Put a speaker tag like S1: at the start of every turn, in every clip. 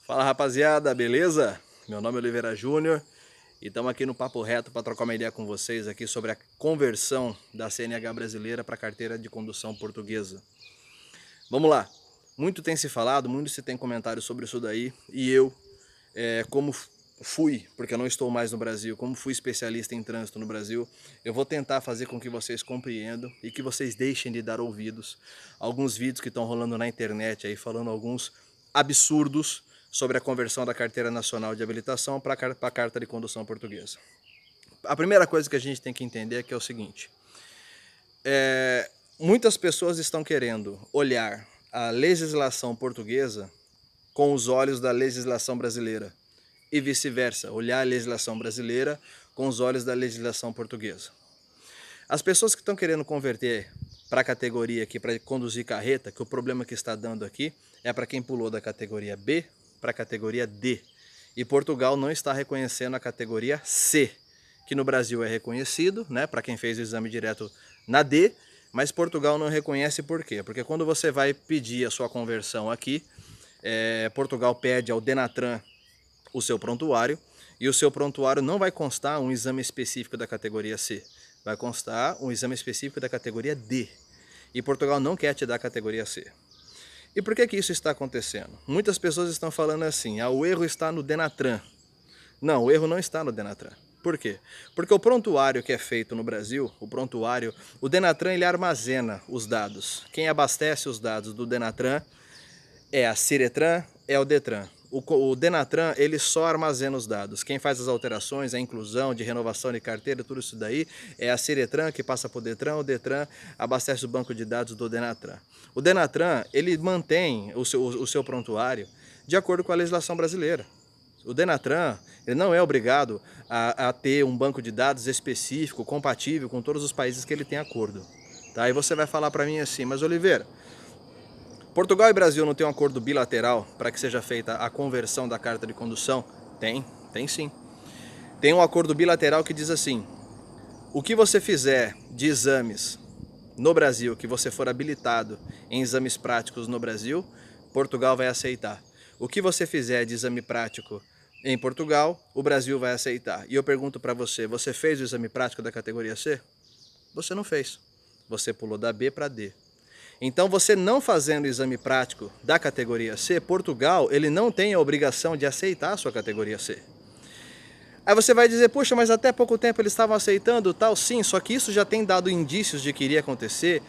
S1: Fala rapaziada, beleza? Meu nome é Oliveira Júnior e estamos aqui no Papo Reto para trocar uma ideia com vocês aqui sobre a conversão da CNH brasileira para a carteira de condução portuguesa. Vamos lá, muito tem se falado, muito se tem comentário sobre isso daí e eu, como fui, porque eu não estou mais no Brasil, como fui especialista em trânsito no Brasil, eu vou tentar fazer com que vocês compreendam e que vocês deixem de dar ouvidos a alguns vídeos que estão rolando na internet aí, falando alguns absurdos sobre a conversão da carteira nacional de habilitação para a carta de condução portuguesa. A primeira coisa que a gente tem que entender é que é o seguinte, muitas pessoas estão querendo olhar a legislação portuguesa com os olhos da legislação brasileira e vice-versa, olhar a legislação brasileira com os olhos da legislação portuguesa. As pessoas que estão querendo converter para a categoria aqui, para conduzir carreta, que o problema que está dando aqui é para quem pulou da categoria B para a categoria D. E Portugal não está reconhecendo a categoria C, que no Brasil é reconhecido, né, para quem fez o exame direto na D, mas Portugal não reconhece por quê? Porque quando você vai pedir a sua conversão aqui, Portugal pede ao Denatran o seu prontuário, e o seu prontuário não vai constar um exame específico da categoria C, vai constar um exame específico da categoria D. E Portugal não quer te dar a categoria C. E por que isso está acontecendo? Muitas pessoas estão falando assim, o erro está no Denatran. Não, o erro não está no Denatran. Por quê? Porque o prontuário que é feito no Brasil, o Denatran ele armazena os dados. Quem abastece os dados do Denatran é a Ciretran, é o Detran. O Denatran ele só armazena os dados. Quem faz as alterações, a inclusão de renovação de carteira, tudo isso daí é a Ciretran que passa para o Detran abastece o banco de dados do Denatran. O Denatran ele mantém o seu prontuário de acordo com a legislação brasileira. O Denatran ele não é obrigado a ter um banco de dados específico, compatível com todos os países que ele tem acordo. Tá? E você vai falar para mim assim, mas Oliveira, Portugal e Brasil não tem um acordo bilateral para que seja feita a conversão da carta de condução? Tem sim. Tem um acordo bilateral que diz assim, o que você fizer de exames no Brasil, que você for habilitado em exames práticos no Brasil, Portugal vai aceitar. O que você fizer de exame prático em Portugal, o Brasil vai aceitar. E eu pergunto para você, você fez o exame prático da categoria C? Você não fez. Você pulou da B para D. Então você não fazendo o exame prático da categoria C, Portugal ele não tem a obrigação de aceitar a sua categoria C. Aí você vai dizer, puxa, mas até pouco tempo eles estavam aceitando tal, sim, só que isso já tem dado indícios de que iria acontecer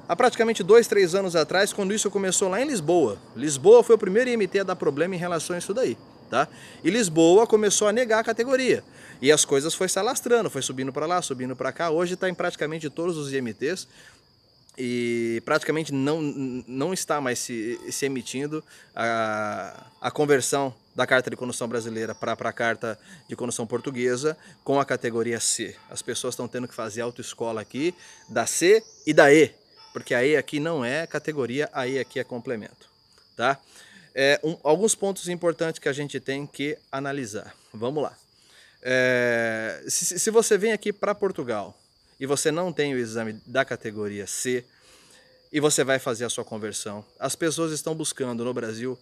S1: há praticamente 2, 3 anos atrás, quando isso começou lá em Lisboa. Lisboa foi o primeiro IMT a dar problema em relação a isso daí, tá? E Lisboa começou a negar a categoria. E as coisas foi se alastrando, foi subindo para lá, subindo para cá. Hoje está em praticamente todos os IMTs. E praticamente não está mais se emitindo a conversão da carta de condução brasileira para a carta de condução portuguesa com a categoria C. As pessoas estão tendo que fazer autoescola aqui da C e da E, porque a E aqui não é categoria, a E aqui é complemento. Tá? Alguns pontos importantes que a gente tem que analisar. Vamos lá. Se você vem aqui para Portugal e você não tem o exame da categoria C e você vai fazer a sua conversão, as pessoas estão buscando no Brasil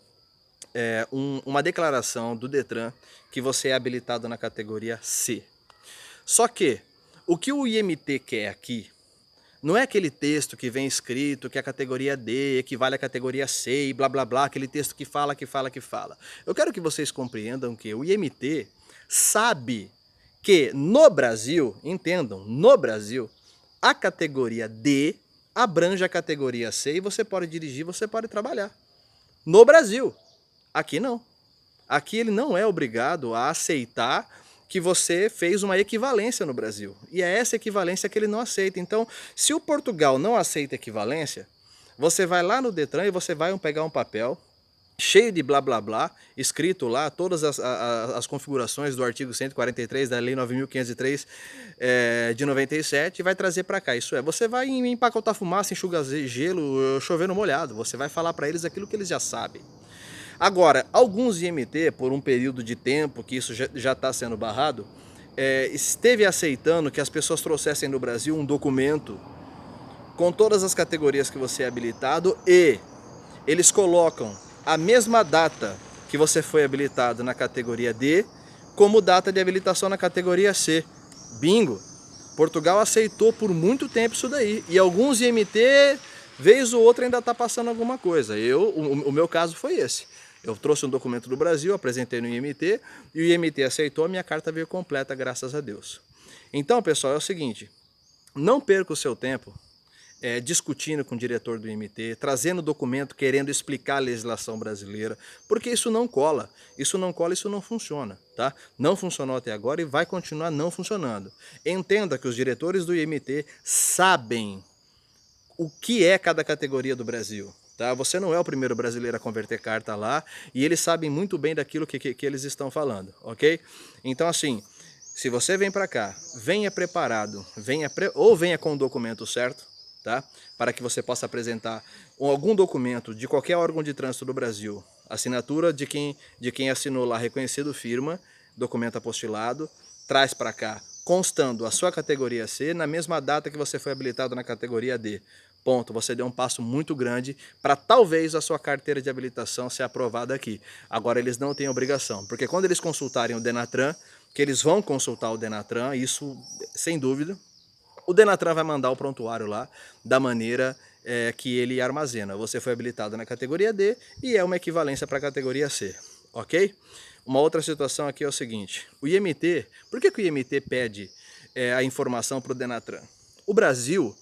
S1: uma declaração do Detran que você é habilitado na categoria C. Só que o que o IMT quer aqui não é aquele texto que vem escrito que a categoria D equivale à categoria C e blá blá blá, aquele texto que fala. Eu quero que vocês compreendam que o IMT sabe que no Brasil, entendam, no Brasil, a categoria D abrange a categoria C e você pode dirigir, você pode trabalhar. No Brasil. Aqui não. Aqui ele não é obrigado a aceitar que você fez uma equivalência no Brasil. E é essa equivalência que ele não aceita. Então, se o Portugal não aceita equivalência, você vai lá no Detran e você vai pegar um papel cheio de blá blá blá, escrito lá todas as configurações do artigo 143 da Lei 9.503 de 97 e vai trazer para cá. Isso é, você vai empacotar fumaça, enxugar gelo, chover no molhado. Você vai falar para eles aquilo que eles já sabem. Agora, alguns IMT, por um período de tempo que isso já está sendo barrado, esteve aceitando que as pessoas trouxessem no Brasil um documento com todas as categorias que você é habilitado e eles colocam a mesma data que você foi habilitado na categoria D como data de habilitação na categoria C. Bingo! Portugal aceitou por muito tempo isso daí. E alguns IMT, vez ou outra, ainda está passando alguma coisa. O meu caso foi esse. Eu trouxe um documento do Brasil, apresentei no IMT, e o IMT aceitou, a minha carta veio completa, graças a Deus. Então, pessoal, é o seguinte, não perca o seu tempo discutindo com o diretor do IMT, trazendo documento, querendo explicar a legislação brasileira, porque isso não cola, isso não funciona, tá? Não funcionou até agora e vai continuar não funcionando. Entenda que os diretores do IMT sabem o que é cada categoria do Brasil. Tá? Você não é o primeiro brasileiro a converter carta lá e eles sabem muito bem daquilo que eles estão falando, ok? Então assim, se você vem para cá, venha preparado, ou venha com o documento certo, tá? Para que você possa apresentar algum documento de qualquer órgão de trânsito do Brasil, assinatura de quem assinou lá, reconhecido firma, documento apostilado, traz para cá, constando a sua categoria C na mesma data que você foi habilitado na categoria D. Ponto, você deu um passo muito grande para talvez a sua carteira de habilitação ser aprovada aqui. Agora eles não têm obrigação, porque quando eles consultarem o Denatran, que eles vão consultar o Denatran, isso sem dúvida, o Denatran vai mandar o prontuário lá da maneira que ele armazena. Você foi habilitado na categoria D e é uma equivalência para a categoria C, ok? Uma outra situação aqui é o seguinte, o IMT, por que o IMT pede a informação para o Denatran? O Brasil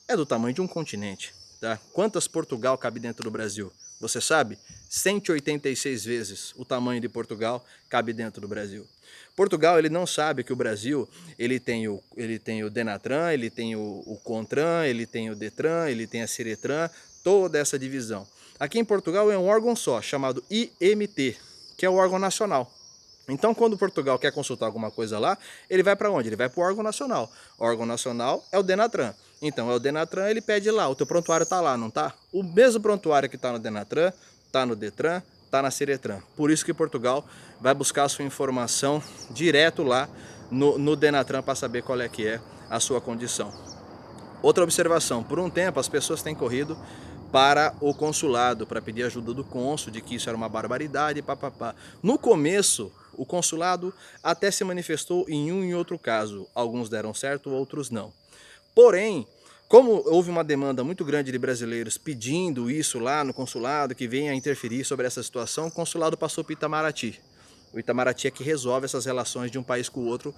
S1: é do tamanho de um continente, tá? Quantas Portugal cabe dentro do Brasil? Você sabe? 186 vezes o tamanho de Portugal cabe dentro do Brasil. Portugal, ele não sabe que o Brasil, ele tem o Denatran, ele tem o Contran, ele tem o Detran, ele tem a Ciretran, toda essa divisão. Aqui em Portugal é um órgão só, chamado IMT, que é o órgão nacional. Então, quando Portugal quer consultar alguma coisa lá, ele vai para onde? Ele vai para o órgão nacional. O órgão nacional é o Denatran. Então, é o Denatran, ele pede lá, o teu prontuário está lá, não está? O mesmo prontuário que está no Denatran, está no Detran, está na Ciretran. Por isso que Portugal vai buscar a sua informação direto lá no Denatran para saber qual é que é a sua condição. Outra observação, por um tempo as pessoas têm corrido para o consulado, para pedir ajuda do cônsul, de que isso era uma barbaridade, papapá. No começo, o consulado até se manifestou em um e outro caso. Alguns deram certo, outros não. Porém, como houve uma demanda muito grande de brasileiros pedindo isso lá no consulado, que venha interferir sobre essa situação, o consulado passou para o Itamaraty. O Itamaraty é que resolve essas relações de um país com o outro,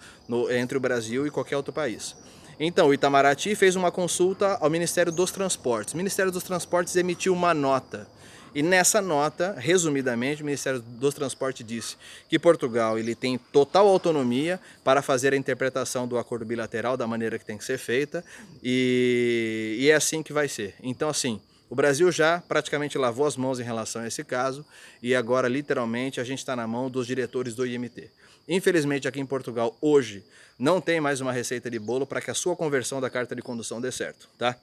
S1: entre o Brasil e qualquer outro país. Então, o Itamaraty fez uma consulta ao Ministério dos Transportes. O Ministério dos Transportes emitiu uma nota. E nessa nota, resumidamente, o Ministério dos Transportes disse que Portugal ele tem total autonomia para fazer a interpretação do acordo bilateral da maneira que tem que ser feita e é assim que vai ser. Então, assim, o Brasil já praticamente lavou as mãos em relação a esse caso e agora, literalmente, a gente está na mão dos diretores do IMT. Infelizmente, aqui em Portugal, hoje, não tem mais uma receita de bolo para que a sua conversão da carta de condução dê certo, tá?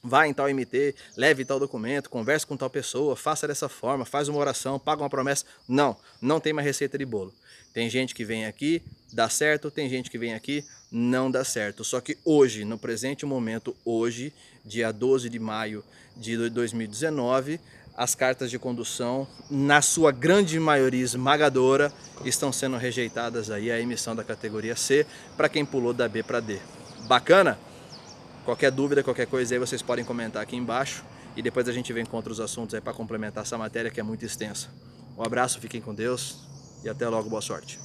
S1: Vá em tal IMT, leve tal documento, converse com tal pessoa, faça dessa forma, faz uma oração, paga uma promessa. Não, não tem mais receita de bolo. Tem gente que vem aqui, dá certo, tem gente que vem aqui, não dá certo. Só que hoje, no presente momento, hoje, dia 12 de maio de 2019, as cartas de condução, na sua grande maioria esmagadora, estão sendo rejeitadas aí a emissão da categoria C para quem pulou da B para D. Bacana? Qualquer dúvida, qualquer coisa aí vocês podem comentar aqui embaixo e depois a gente vem com outros assuntos aí para complementar essa matéria que é muito extensa. Um abraço, fiquem com Deus e até logo, boa sorte.